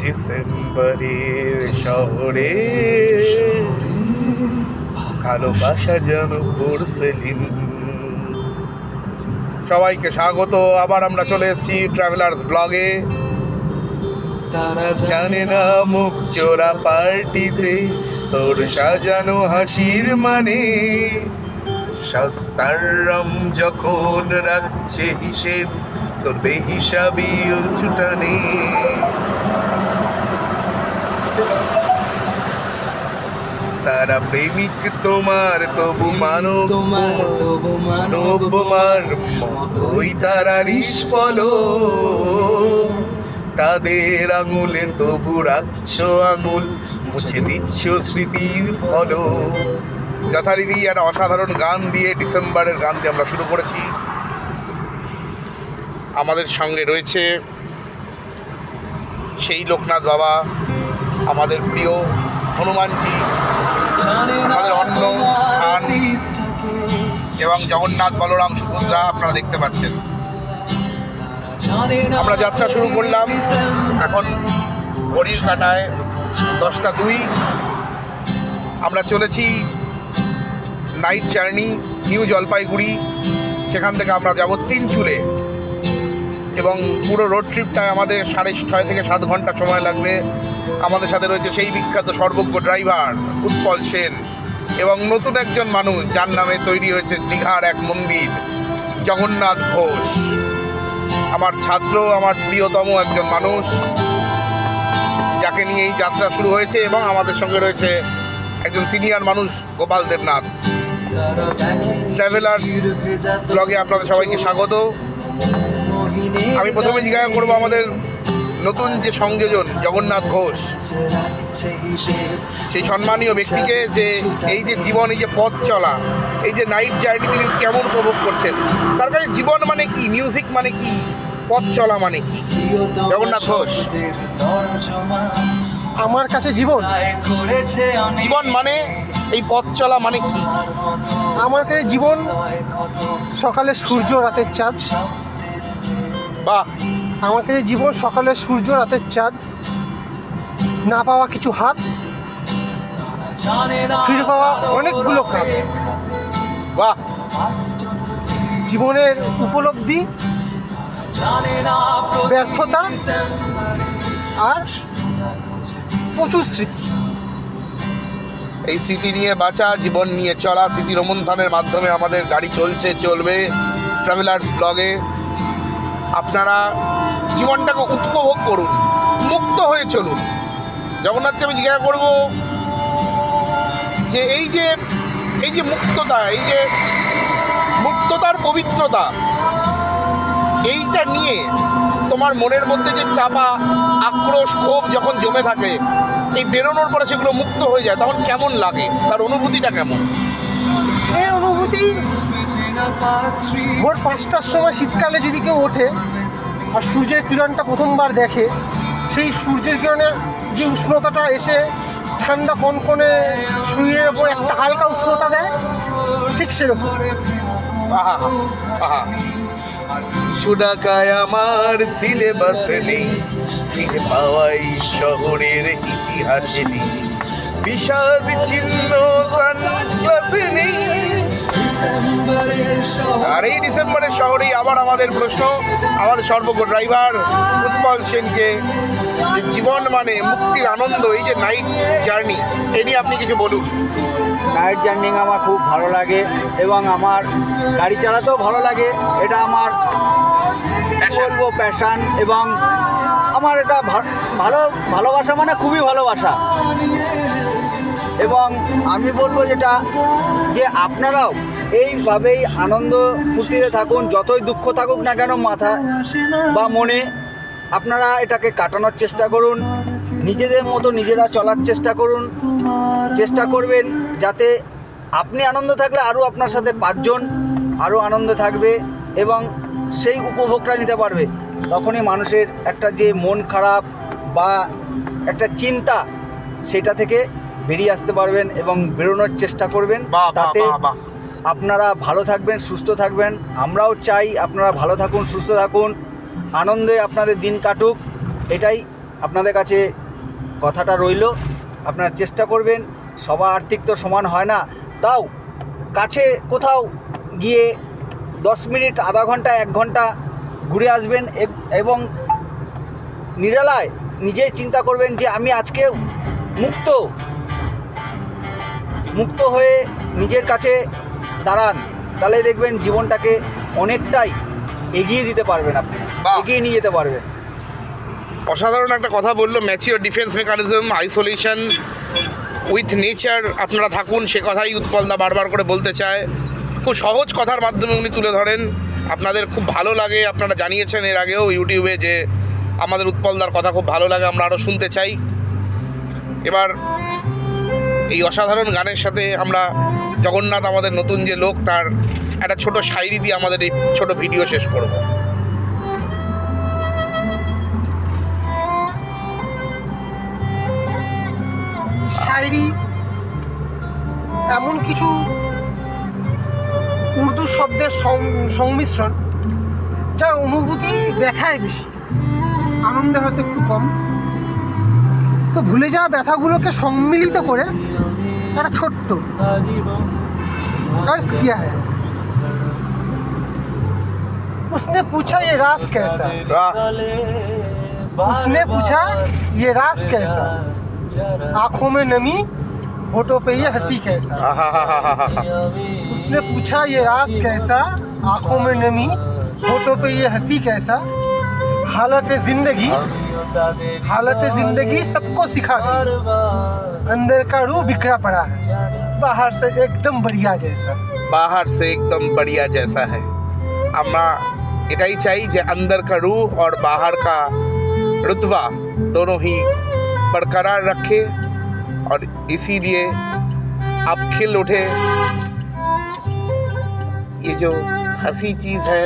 ডিসেম্বরের শহরে ভালোবাসা যেন পোর্সেলিন। সবাইকে স্বাগত। আবার আমরা চলে এসেছি ট্রাভেলার্স ব্লগে। জানে না মুখ চোরা পার্টিতে তোর সাজানো হাসির মানে, সস্তার রম যখন রাখছে হিসেব তোর বেহিসাবি ছুটানে। তারা প্রেমিক তোমার তবু মানব মানবমার মতোই তারা নিষ্ফলক। তাদের আঙুলে তবু রাখছো আঙুল, মুছে দিচ্ছ স্মৃতির ফলক। যথারীতি একটা অসাধারণ গান দিয়ে, ডিসেম্বরের গান দিয়ে আমরা শুরু করেছি। আমাদের সঙ্গে রয়েছে সেই লোকনাথ বাবা, আমাদের প্রিয় হনুমানজি, আমাদের অন্ন খান এবং জগন্নাথ বলরাম সুভদ্রা আপনারা দেখতে পাচ্ছেন। আমরা যাত্রা শুরু করলাম। এখন ঘড়ির কাঁটায় 10টা 2। আমরা চলেছি নাইট জার্নি নিউ জলপাইগুড়ি। সেখান থেকে আমরা যাব তিনচুলে এবং পুরো রোড ট্রিপটায় আমাদের 6.5 থেকে 7 ঘন্টা সময় লাগবে। আমাদের সাথে রয়েছে সেই বিখ্যাত সর্বজ্ঞ ড্রাইভার উৎপল সেন এবং নতুন একজন মানুষ যার নামে তৈরি হয়েছে দীঘার এক মন্দির, জগন্নাথ ঘোষ। আমার ছাত্র, আমার প্রিয়তম একজন মানুষ, যাকে নিয়ে এই যাত্রা শুরু হয়েছে। এবং আমাদের সঙ্গে রয়েছে একজন সিনিয়র মানুষ, গোপাল দেবনাথ। ট্রাভেলার্স ব্লগে আপনাদের সবাইকে স্বাগত। আমি প্রথমে জিজ্ঞাসা করবো আমাদের নতুন যে সংযোজন জগন্নাথ ঘোষ, সেই সম্মানীয় ব্যক্তিকে, যে এই যে জীবন, এই যে পথ চলা, এই যে নাইট জার্নি তিনি কেমন উপভোগ করছেন। তার কাছে জীবন মানে কি, মিউজিক মানে কি, পথ চলা মানে কি? জগন্নাথ ঘোষ, আমার কাছে জীবন মানে এই পথ চলা মানে কি? আমার কাছে জীবন সকালে সূর্য রাতের চাঁদ। বাহ! আমার কাছে জীবন সকালে সূর্য রাতের চাঁদ, না পাওয়া কিছু হাত, ফিরে পাওয়া অনেকগুলো কাজ। বাহ! জীবনের উপলব্ধি, ব্যর্থতা আর প্রচুর স্মৃতি। এই স্মৃতি নিয়ে বাঁচা, জীবন নিয়ে চলা, স্মৃতি রোমন্থনের মাধ্যমে আমাদের গাড়ি চলবে ট্রাভেলার্স ব্লগে। আপনারা জীবনটাকে উপভোগ করুন, মুক্ত হয়ে চলুন। জগন্নাথকে আমি জিজ্ঞাসা করব যে এই যে মুক্ততা, এই যে মুক্ততার পবিত্রতা, এইটা নিয়ে তোমার মনের মধ্যে যে চাপা আক্রোশ, ক্ষোভ যখন জমে থাকে, এই বেরোনোর পরে সেগুলো মুক্ত হয়ে যায়, তখন কেমন লাগে? তার অনুভূতিটা কেমন? এই অনুভূতি ভোর 5টার সময় শীতকালে যদি কেউ ওঠে আর সূর্যের কিরণটা প্রথমবার দেখে, সেই সূর্যের কিরণে যে উষ্ণতাটা এসে ঠান্ডা কনকনে শরীরের ওপর একটা হালকা উষ্ণতা দেয়, ঠিক সেরকম। আহা আহা, চুডাকায় আমার সিলেবাসে নেই, ফিরে পাওয়াই শহরের ইতিহাসে নেই, বিষাদ চিহ্ন সানগ্লাসে নেই। আর এই ডিসেম্বরের শহরেই আবার আমাদের প্রশ্ন আমাদের সর্বজ্ঞ ড্রাইভার উৎপল সেনকে, যে জীবন মানে মুক্তির আনন্দ, এই যে নাইট জার্নি, এ নিয়ে আপনি কিছু বলুন। নাইট জার্নি আমার খুব ভালো লাগে এবং আমার গাড়ি চালাতেও ভালো লাগে। এটা আমার বলবো প্যাশান, এবং আমার এটা ভালোবাসা, মানে খুবই ভালোবাসা। এবং আমি বলবো যেটা, যে আপনারাও এইভাবেই আনন্দ ফুর্তিতে থাকুন, যতই দুঃখ থাকুক না কেন মাথায় বা মনে, আপনারা এটাকে কাটানোর চেষ্টা করুন। নিজেদের মতো নিজেরা চলার চেষ্টা করুন, চেষ্টা করবেন যাতে আপনি আনন্দ থাকলে আরও আপনার সাথে 5 জন আরও আনন্দ থাকবে এবং সেই উপভোগটা নিতে পারবে। তখনই মানুষের একটা যে মন খারাপ বা একটা চিন্তা, সেটা থেকে বেরিয়ে আসতে পারবেন এবং বেরোনোর চেষ্টা করবেন। তাতে আপনারা ভালো থাকবেন, সুস্থ থাকবেন। আমরাও চাই আপনারা ভালো থাকুন, সুস্থ থাকুন, আনন্দে আপনাদের দিন কাটুক, এটাই আপনাদের কাছে কথাটা রইল, আপনারা চেষ্টা করবেন। সবার আর্থিক তো সমান হয় না, তাও কাছে কোথাও গিয়ে 10 মিনিট, আধা ঘন্টা, 1 ঘন্টা ঘুরে আসবেন এবং নিরালায় নিজেই চিন্তা করবেন যে আমি আজকে মুক্ত হয়ে নিজের কাছে দাঁড়ান, তাহলে দেখবেন জীবনটাকে অনেকটাই এগিয়ে দিতে পারবেন, আপনি বাহ। এগিয়ে নিয়ে যেতে পারবেন। অসাধারণ একটা কথা বললো, mature defence mechanism, isolation with nature আপনারা থাকুন, সে কথাই উৎপলদা বারবার করে বলতে চায়। খুব সহজ কথার মাধ্যমে উনি তুলে ধরেন, আপনাদের খুব ভালো লাগে। আপনারা জানিয়েছেন এর আগেও ইউটিউবে যে আমাদের উৎপলদার কথা খুব ভালো লাগে, আমরা আরও শুনতে চাই। এবার এই অসাধারণ গানের সাথে আমরা জগন্নাথ আমাদের নতুন যে লোক, তার একটা ছোট শায়রি দিয়ে আমাদের এই ছোট ভিডিও শেষ করব। শায়রি এমন কিছু উর্দু শব্দের সংমিশ্রণ, যার অনুভূতি ব্যথায় বেশি, আনন্দে হয়তো একটু কম। তো ভুলে যাওয়া ব্যথাগুলোকে সম্মিলিত করে একটা ছোট্ট अर्ज किया है। उसने पूछा ये राज कैसा, उसने पूछा ये राज कैसा, आंखों में नमी होठों पे ये हंसी कैसा। उसने पूछा ये राज कैसा, आंखों में नमी होठों पे ये हंसी कैसा। हालत जिंदगी सबको सिखा दी, अंदर का रूह बिखरा पड़ा है, बाहर से एकदम बढ़िया जैसा। बाहर से एकदम बढ़िया जैसा है। আমরা এটাই চাই যে अंदर का रूह और बाहर का रुतबा दोनों ही बरकरार रखे, और इसीलिए अब खिल उठे ये जो हंसी चीज़ है